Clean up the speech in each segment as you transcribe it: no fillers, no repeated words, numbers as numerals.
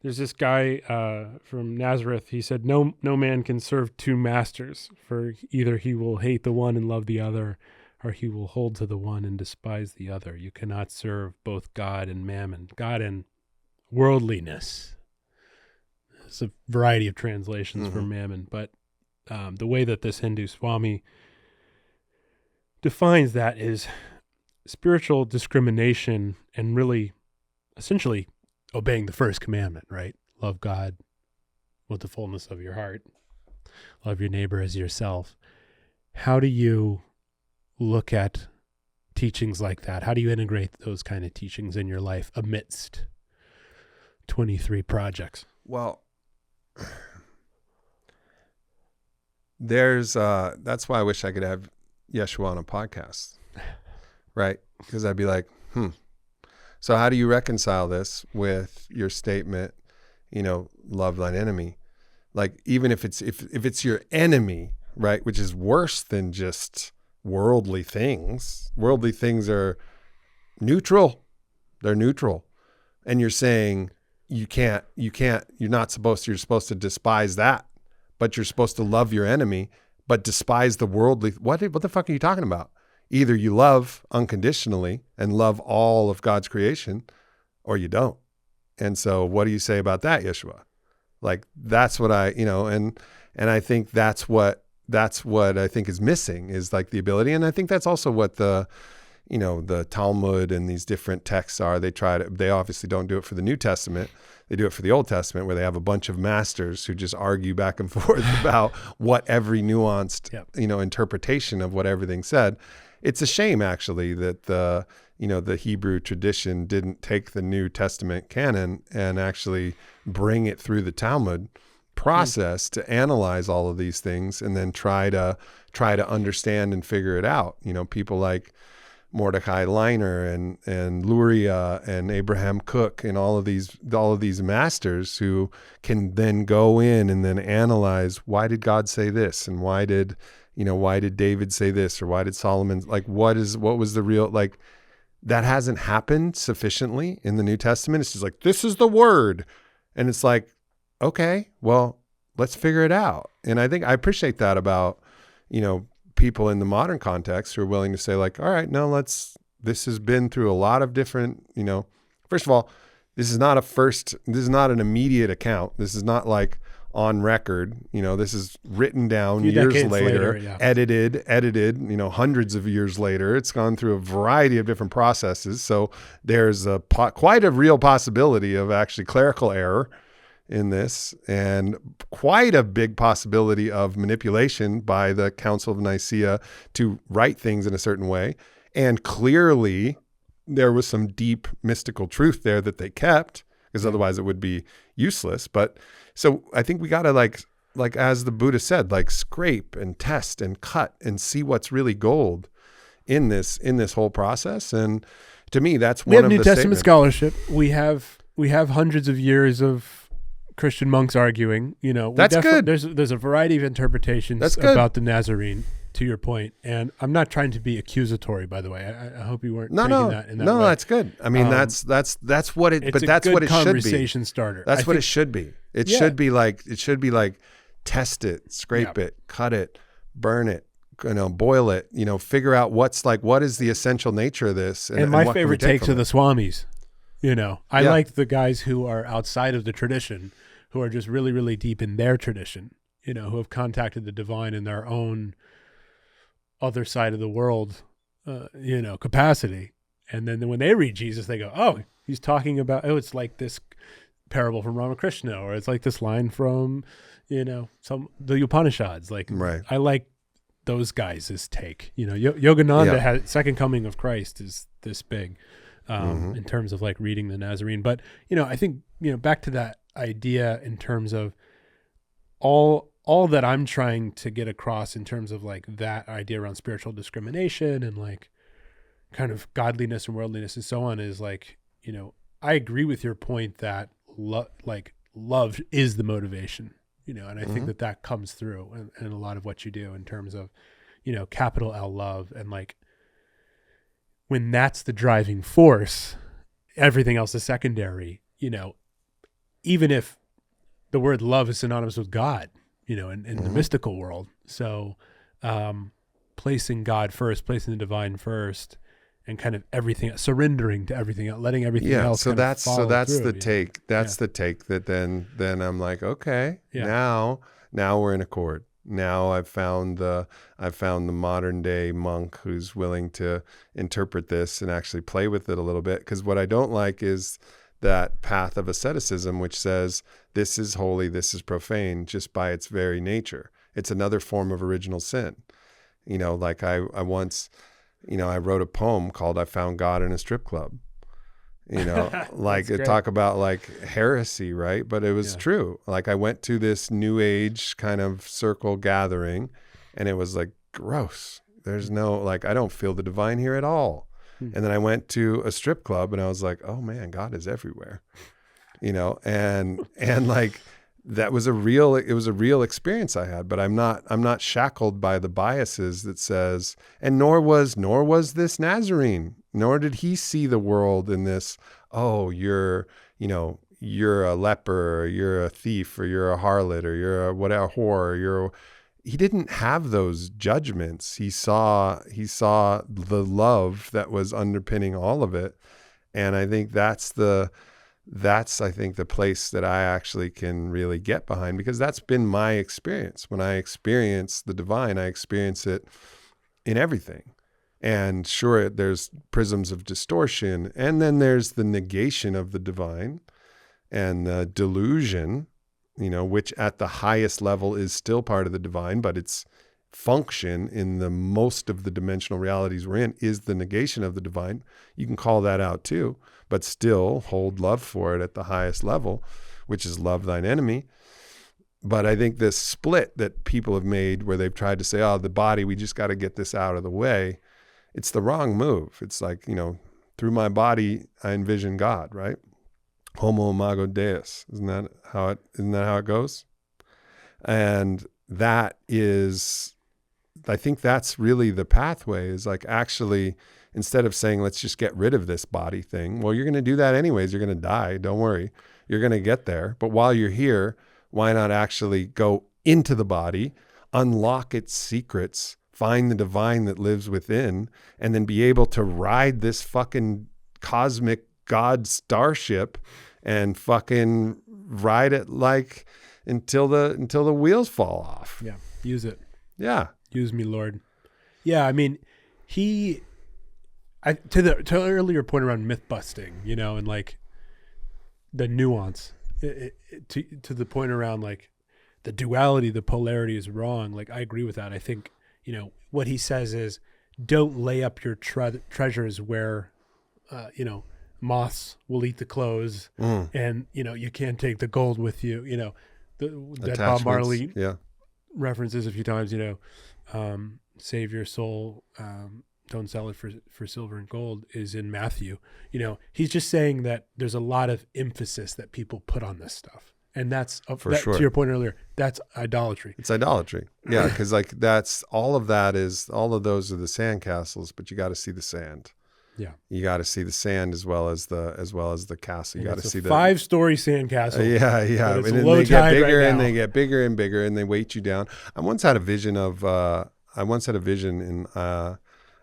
There's this guy from Nazareth. He said, no man can serve two masters, for either he will hate the one and love the other, or he will hold to the one and despise the other. You cannot serve both God and Mammon, God and worldliness. There's a variety of translations for Mammon, but the way that this Hindu Swami defines that is spiritual discrimination and really essentially obeying the first commandment, right? Love God with the fullness of your heart. Love your neighbor as yourself. How do you look at teachings like that? How do you integrate those kind of teachings in your life amidst 23 projects? Well, that's why I wish I could have Yeshua on a podcast, right? Because I'd be like, so how do you reconcile this with your statement, love thine enemy? Like, even if it's your enemy, right, which is worse than just worldly things. Worldly things are neutral. They're neutral. And you're saying you're supposed to despise that, but you're supposed to love your enemy, but despise the worldly. What the fuck are you talking about? Either you love unconditionally and love all of God's creation, or you don't. And so what do you say about that, Yeshua? Like, that's what and I think that's what I think is missing, is like the ability. And I think that's also what the Talmud and these different texts are. They obviously don't do it for the New Testament. They do it for the Old Testament, where they have a bunch of masters who just argue back and forth about what every nuanced, interpretation of what everything said. It's a shame, actually, that the Hebrew tradition didn't take the New Testament canon and actually bring it through the Talmud process to analyze all of these things and then try to understand and figure it out. People like Mordecai Leiner and Luria and Abraham Cook and all of these masters who can then go in and then analyze, why did God say this, and why did David say this, or why did Solomon, like, what was the real, like, that hasn't happened sufficiently in the New Testament. It's just like, this is the word. And it's like, okay, well, let's figure it out. And I think I appreciate that about, people in the modern context who are willing to say, like, all right, no, this has been through a lot of different, first of all, this is not an immediate account. This is not like on record, this is written down years later, edited, hundreds of years later. It's gone through a variety of different processes. So there's quite a real possibility of actually clerical error in this, and quite a big possibility of manipulation by the Council of Nicaea to write things in a certain way. And clearly there was some deep mystical truth there that they kept, because otherwise it would be useless. But so I think we got to like as the Buddha said, like, scrape and test and cut and see what's really gold in this whole process. And to me, that's one of the New Testament statements. Scholarship. We have hundreds of years of Christian monks arguing, That's good. There's a variety of interpretations about the Nazarene, to your point. And I'm not trying to be accusatory, by the way. I hope you weren't taking that in that way. No, that's good. I mean, that's what it, but that's what it should be. Conversation starter. That's what it should be. It should be like, test it, scrape it, cut it, burn it, boil it, figure out what is the essential nature of this. And my favorite takes are the Swamis. I like the guys who are outside of the tradition, who are just really, really deep in their tradition, who have contacted the divine in their own other side of the world, capacity. And then when they read Jesus, they go, oh, he's talking about, it's like this parable from Ramakrishna, or it's like this line from, the Upanishads. Like, right. I like those guys' take. Yogananda had Second Coming of Christ is this big. In terms of like reading the Nazarene. But, I think, back to that idea in terms of all that I'm trying to get across in terms of like that idea around spiritual discrimination and like kind of godliness and worldliness and so on is like, I agree with your point that love is the motivation, and I think that comes through in a lot of what you do in terms of, capital L love, and like, when that's the driving force, everything else is secondary. even if the word love is synonymous with God, in the mystical world. So placing God first, placing the divine first, and kind of everything, surrendering to everything, letting everything else. So that's through, the take. That's the take that then I'm like, okay, now we're in accord. Now I've found the modern day monk who's willing to interpret this and actually play with it a little bit. Because what I don't like is that path of asceticism, which says this is holy, this is profane, just by its very nature. It's another form of original sin. Like I once, I wrote a poem called "I Found God in a Strip Club." Like talk about like heresy, right? But it was true. Like I went to this new age kind of circle gathering, and it was like gross. There's no, like, I don't feel the divine here at all. And then I went to a strip club, and I was like, oh man, God is everywhere, and like it was a real experience I had. But I'm not shackled by the biases that says, and nor was this Nazarene. Nor did he see the world in this, oh, you're a leper, or you're a thief, or you're a harlot, or you're a whatever whore. He didn't have those judgments. He saw the love that was underpinning all of it. And I think that's the place that I actually can really get behind, because that's been my experience. When I experience the divine, I experience it in everything. And sure, there's prisms of distortion, and then there's the negation of the divine and the delusion, which at the highest level is still part of the divine, but its function in the most of the dimensional realities we're in is the negation of the divine. You can call that out too, but still hold love for it at the highest level, which is love thine enemy. But I think this split that people have made, where they've tried to say, oh, the body, we just got to get this out of the way. It's the wrong move. It's like, through my body, I envision God, right? Homo imago Deus. Isn't that how it goes? And that is, I think that's really the pathway, is like, actually, instead of saying, let's just get rid of this body thing. Well, you're going to do that anyways. You're going to die. Don't worry. You're going to get there. But while you're here, why not actually go into the body, unlock its secrets, find the divine that lives within, and then be able to ride this fucking cosmic God starship and fucking ride it like until the wheels fall off. Yeah. Use it. Yeah. Use me, Lord. Yeah. I mean, to the earlier point around myth busting, and like the nuance to the point around like the duality, the polarity is wrong. Like, I agree with that. I think, what he says is, don't lay up your treasures where, moths will eat the clothes, and, you can't take the gold with you, that Bob Marley references a few times, save your soul, don't sell it for silver and gold, is in Matthew. He's just saying that there's a lot of emphasis that people put on this stuff. And that's sure. To your point earlier, that's idolatry. It's idolatry. Yeah, because like all of those are the sandcastles, but you got to see the sand. Yeah, you got to see the sand as well as the castle. You got to see the 5-story sandcastle. Yeah. And then they get bigger and they get bigger and bigger and they weight you down. I once had a vision in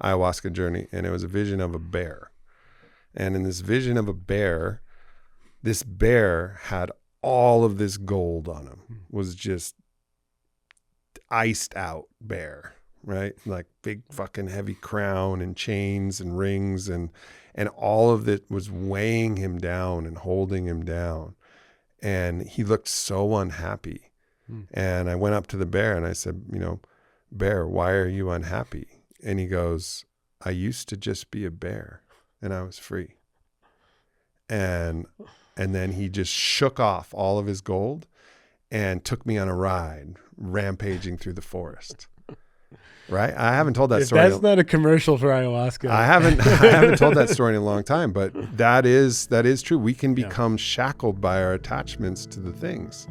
ayahuasca journey, and it was a vision of a bear. And in this vision of a bear, this bear had all of this gold on him, was just iced out bear, right? Like big fucking heavy crown and chains and rings, and all of it was weighing him down and holding him down. And he looked so unhappy. And I went up to the bear and I said, bear, why are you unhappy? And he goes, I used to just be a bear and I was free. And then he just shook off all of his gold and took me on a ride, rampaging through the forest. Right? I haven't told that story. That's not a commercial for ayahuasca. I haven't told that story in a long time, but that is true. We can become shackled by our attachments to the things.